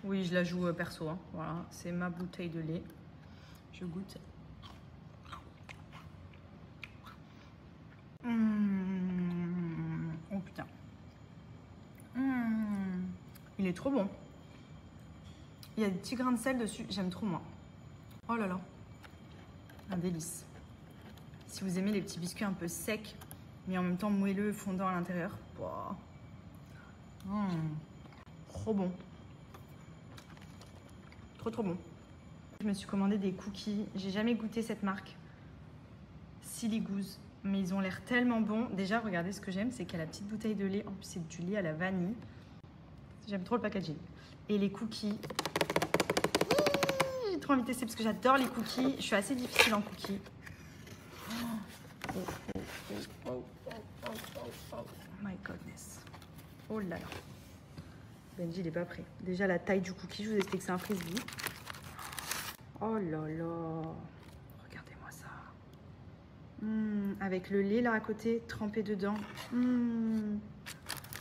Oui, je la joue perso. Hein. Voilà, c'est ma bouteille de lait. Je goûte. Oh putain. Il est trop bon. Il y a des petits grains de sel dessus. J'aime trop moi. Oh là là. Un délice. Si vous aimez les petits biscuits un peu secs, mais en même temps moelleux, fondant à l'intérieur. Wow. Trop bon. Trop bon. Je me suis commandé des cookies. J'ai jamais goûté cette marque. Silly Goose. Mais ils ont l'air tellement bons. Déjà, regardez ce que j'aime, c'est qu'il y a la petite bouteille de lait. En plus, c'est du lait à la vanille. J'aime trop le packaging. Et les cookies. J'ai trop envie de tester parce que j'adore les cookies. Je suis assez difficile en cookies. Oh my goodness. Oh là là. Benji, il est pas prêt. Déjà, la taille du cookie, je vous explique que c'est un frisbee. Oh là là. Regardez-moi ça. Avec le lait là à côté, trempé dedans. Il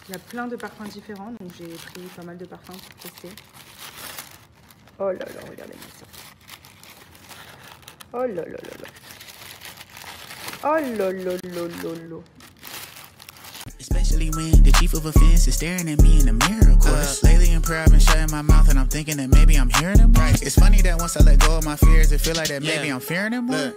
y a plein de parfums différents, donc j'ai pris pas mal de parfums pour tester. Oh là là, regardez-moi ça. Oh là là là là. Oh là là là là là. Especially when the chief of offense is staring at me in the mirror, of course. Lately in prayer I've been shutting my mouth and I'm thinking that maybe I'm hearing him right. It's funny that once I let go of my fears, it feel like that maybe I'm fearing him more.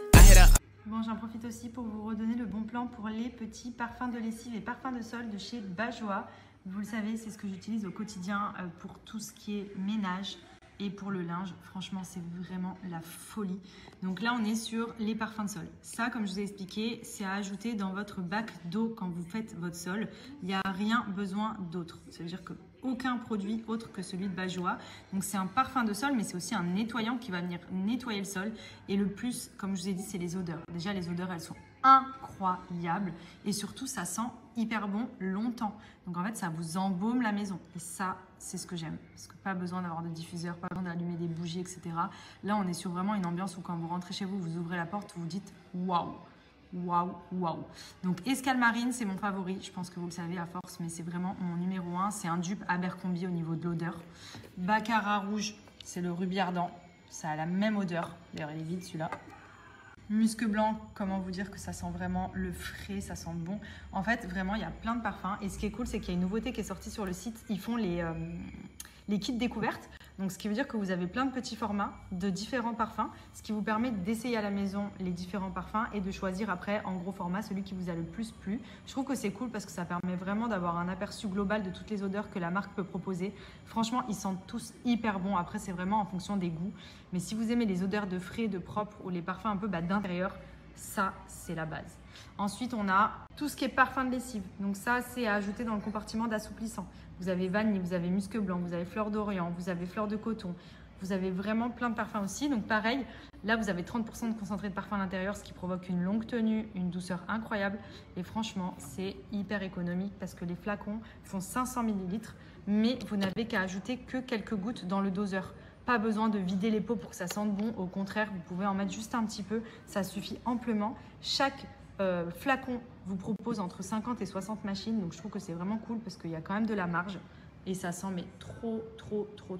Bon, j'en profite aussi pour vous redonner le bon plan pour les petits parfums de lessive et parfums de sol de chez Bajoa. Vous le savez, c'est ce que j'utilise au quotidien pour tout ce qui est ménage et pour le linge. Franchement, c'est vraiment la folie. Donc là, on est sur les parfums de sol. Ça, comme je vous ai expliqué, c'est à ajouter dans votre bac d'eau quand vous faites votre sol. Il n'y a rien besoin d'autre. Ça veut dire qu'aucun produit autre que celui de Bajoa. Donc c'est un parfum de sol, mais c'est aussi un nettoyant qui va venir nettoyer le sol. Et le plus, comme je vous ai dit, c'est les odeurs. Déjà, les odeurs, elles sont incroyables. Et surtout, ça sent hyper bon longtemps. Donc en fait, ça vous embaume la maison. Et ça, c'est ce que j'aime. Parce que pas besoin d'avoir de diffuseur, pas besoin d'allumer des bougies, etc. Là, on est sur vraiment une ambiance où quand vous rentrez chez vous, vous ouvrez la porte, vous dites waouh, waouh, waouh. Donc Escale Marine, c'est mon favori. Je pense que vous le savez à force, mais c'est vraiment mon numéro 1. C'est un dupe Abercrombie au niveau de l'odeur. Baccarat rouge, c'est le rubis ardent. Ça a la même odeur. D'ailleurs, il est vide celui-là. Musc blanc, comment vous dire que ça sent vraiment le frais, ça sent bon. En fait, vraiment, il y a plein de parfums. Et ce qui est cool, c'est qu'il y a une nouveauté qui est sortie sur le site. Ils font les kits découvertes. Donc, ce qui veut dire que vous avez plein de petits formats de différents parfums, ce qui vous permet d'essayer à la maison les différents parfums et de choisir après, en gros format, celui qui vous a le plus plu. Je trouve que c'est cool parce que ça permet vraiment d'avoir un aperçu global de toutes les odeurs que la marque peut proposer. Franchement, ils sentent tous hyper bons. Après, c'est vraiment en fonction des goûts. Mais si vous aimez les odeurs de frais, de propre ou les parfums un peu d'intérieur, ça, c'est la base. Ensuite, on a tout ce qui est parfum de lessive. Donc ça, c'est à ajouter dans le compartiment d'assouplissant. Vous avez vanille, vous avez musc blanc, vous avez fleur d'Orient, vous avez fleur de coton. Vous avez vraiment plein de parfums aussi. Donc pareil, là, vous avez 30% de concentré de parfum à l'intérieur, ce qui provoque une longue tenue, une douceur incroyable. Et franchement, c'est hyper économique parce que les flacons font 500 ml, mais vous n'avez qu'à ajouter que quelques gouttes dans le doseur. Pas besoin de vider les pots pour que ça sente bon. Au contraire, vous pouvez en mettre juste un petit peu. Ça suffit amplement. Chaque flacon vous propose entre 50 et 60 machines. Donc, je trouve que c'est vraiment cool parce qu'il y a quand même de la marge. Et ça sent mais trop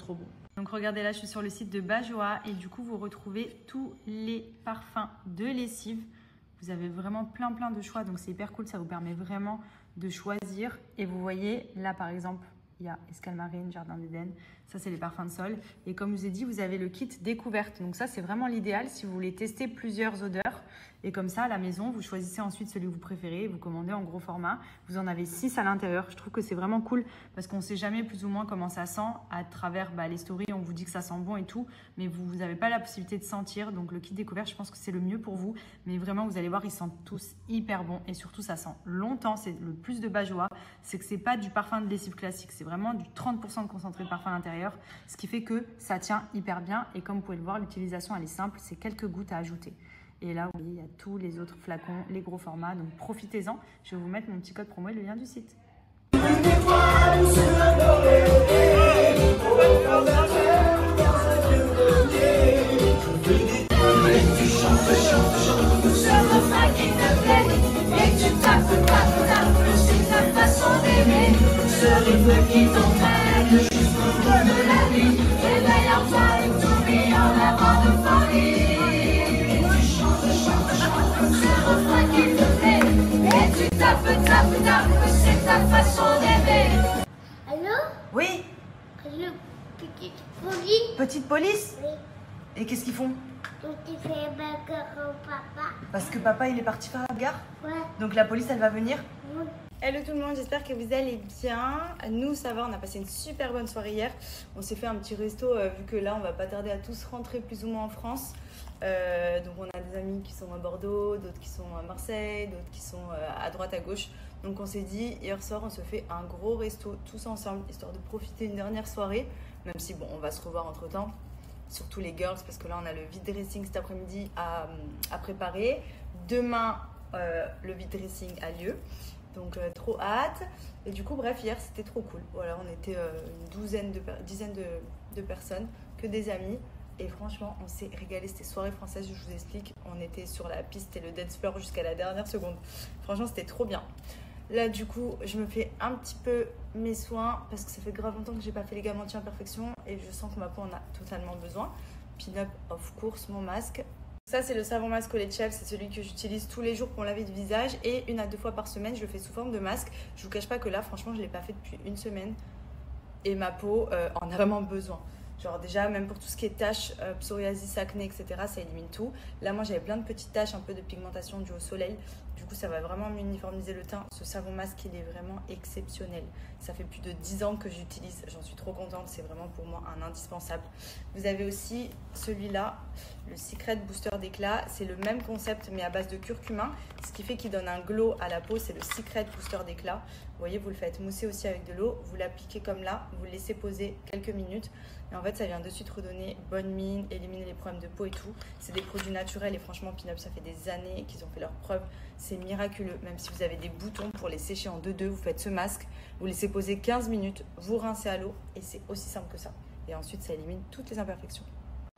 bon. Donc, regardez là, je suis sur le site de Bajoa. Et du coup, vous retrouvez tous les parfums de lessive. Vous avez vraiment plein de choix. Donc, c'est hyper cool. Ça vous permet vraiment de choisir. Et vous voyez, là, par exemple, il y a Escale Marine, Jardin d'Éden. Ça, c'est les parfums de sol. Et comme je vous ai dit, vous avez le kit découverte. Donc ça, c'est vraiment l'idéal si vous voulez tester plusieurs odeurs. Et comme ça, à la maison, vous choisissez ensuite celui que vous préférez. Vous commandez en gros format. Vous en avez 6 à l'intérieur. Je trouve que c'est vraiment cool parce qu'on ne sait jamais plus ou moins comment ça sent. À travers les stories, on vous dit que ça sent bon et tout. Mais vous n'avez pas la possibilité de sentir. Donc le kit découverte, je pense que c'est le mieux pour vous. Mais vraiment, vous allez voir, ils sentent tous hyper bons. Et surtout, ça sent longtemps. C'est le plus de Bajoa. C'est que ce n'est pas du parfum de lessive classique. C'est vraiment du 30% de concentré de parfum à l'intérieur. Ce qui fait que ça tient hyper bien. Et comme vous pouvez le voir, l'utilisation, elle est simple. C'est quelques gouttes à ajouter. Et là, vous voyez, il y a tous les autres flacons, les gros formats. Donc, profitez-en. Je vais vous mettre mon petit code promo et le lien du site. Ce rythme qui t'entraîne jusqu'au bout de la nuit. c'est ta façon d'aimer. Allô? Oui. Allô, petite police? Petite police? Oui. Et qu'est-ce qu'ils font? Donc tu fais bagarre au papa? Parce que papa il est parti faire la gare. Ouais. Donc la police elle va venir. Oui. Hello tout le monde, j'espère que vous allez bien. Nous ça va, on a passé une super bonne soirée hier. On s'est fait un petit resto vu que là on va pas tarder à tous rentrer plus ou moins en France. Donc on a des amis qui sont à Bordeaux, d'autres qui sont à Marseille, d'autres qui sont à droite à gauche. Donc on s'est dit hier soir on se fait un gros resto tous ensemble histoire de profiter une dernière soirée. Même si bon on va se revoir entre temps. Surtout les girls parce que là on a le vide dressing cet après-midi à préparer. Demain le vide dressing a lieu. Donc trop hâte. Et du coup bref hier c'était trop cool. Voilà on était une dizaine de personnes, que des amis. Et franchement on s'est régalé, c'était soirée française, je vous explique. On était sur la piste et le dance floor jusqu'à la dernière seconde. Franchement c'était trop bien. Là du coup je me fais un petit peu mes soins parce que ça fait grave longtemps que j'ai pas fait les gammes anti-imperfection et je sens que ma peau en a totalement besoin. Pin-up of course, mon masque. Ça c'est le savon masque au lait de chèvre, c'est celui que j'utilise tous les jours pour laver le visage et 1 à 2 fois par semaine je le fais sous forme de masque. Je vous cache pas que là franchement je l'ai pas fait depuis une semaine et ma peau en a vraiment besoin. Genre déjà même pour tout ce qui est taches, psoriasis, acné, etc. ça élimine tout. Là moi j'avais plein de petites taches, un peu de pigmentation due au soleil. Du coup ça va vraiment m'uniformiser le teint. Ce savon masque il est vraiment exceptionnel. Ça fait plus de 10 ans que j'utilise, j'en suis trop contente. C'est vraiment pour moi un indispensable. Vous avez aussi celui-là, le Secret Booster d'éclat. C'est le même concept mais à base de curcuma. Ce qui fait qu'il donne un glow à la peau, c'est le Secret Booster d'éclat. Vous voyez, vous le faites mousser aussi avec de l'eau. Vous l'appliquez comme là, vous le laissez poser quelques minutes. Et en fait, ça vient de suite redonner bonne mine, éliminer les problèmes de peau et tout. C'est des produits naturels et franchement, Pin-Up, ça fait des années qu'ils ont fait leurs preuves. C'est miraculeux. Même si vous avez des boutons pour les sécher en 2-2, vous faites ce masque, vous laissez poser 15 minutes, vous rincez à l'eau et c'est aussi simple que ça. Et ensuite, ça élimine toutes les imperfections.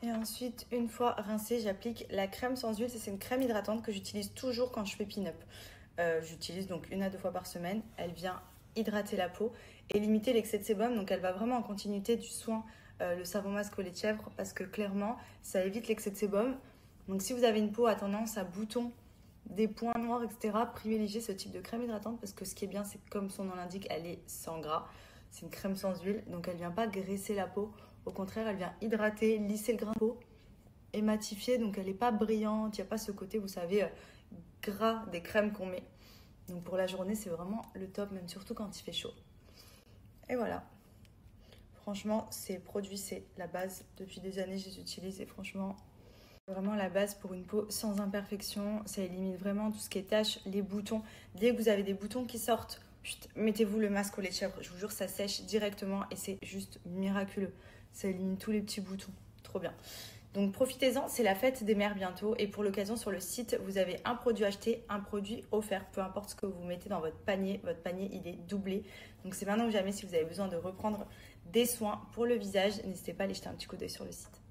Et ensuite, une fois rincé, j'applique la crème sans huile. C'est une crème hydratante que j'utilise toujours quand je fais Pin-Up. J'utilise donc 1 à 2 fois par semaine. Elle vient hydrater la peau et limiter l'excès de sébum. Donc, elle va vraiment en continuité du soin. Le savon masque au lait de chèvre parce que clairement ça évite l'excès de sébum. Donc si vous avez une peau à tendance à boutons, des points noirs, etc., privilégiez ce type de crème hydratante parce que ce qui est bien c'est que comme son nom l'indique, elle est sans gras. C'est une crème sans huile, donc elle vient pas graisser la peau. Au contraire, elle vient hydrater, lisser le grain de peau et matifier. Donc elle n'est pas brillante, il n'y a pas ce côté, vous savez, gras des crèmes qu'on met. Donc pour la journée, c'est vraiment le top, même surtout quand il fait chaud. Et voilà. Franchement, ces produits, c'est la base. Depuis des années, je les utilise et franchement, vraiment la base pour une peau sans imperfection. Ça élimine vraiment tout ce qui est taches, les boutons. Dès que vous avez des boutons qui sortent, mettez-vous le masque au lait de chèvre. Je vous jure, ça sèche directement et c'est juste miraculeux. Ça élimine tous les petits boutons. Trop bien. Donc profitez-en, c'est la fête des mères bientôt. Et pour l'occasion, sur le site, vous avez un produit acheté, un produit offert. Peu importe ce que vous mettez dans votre panier il est doublé. Donc c'est maintenant ou jamais si vous avez besoin de reprendre des soins pour le visage. N'hésitez pas à aller jeter un petit coup d'œil sur le site.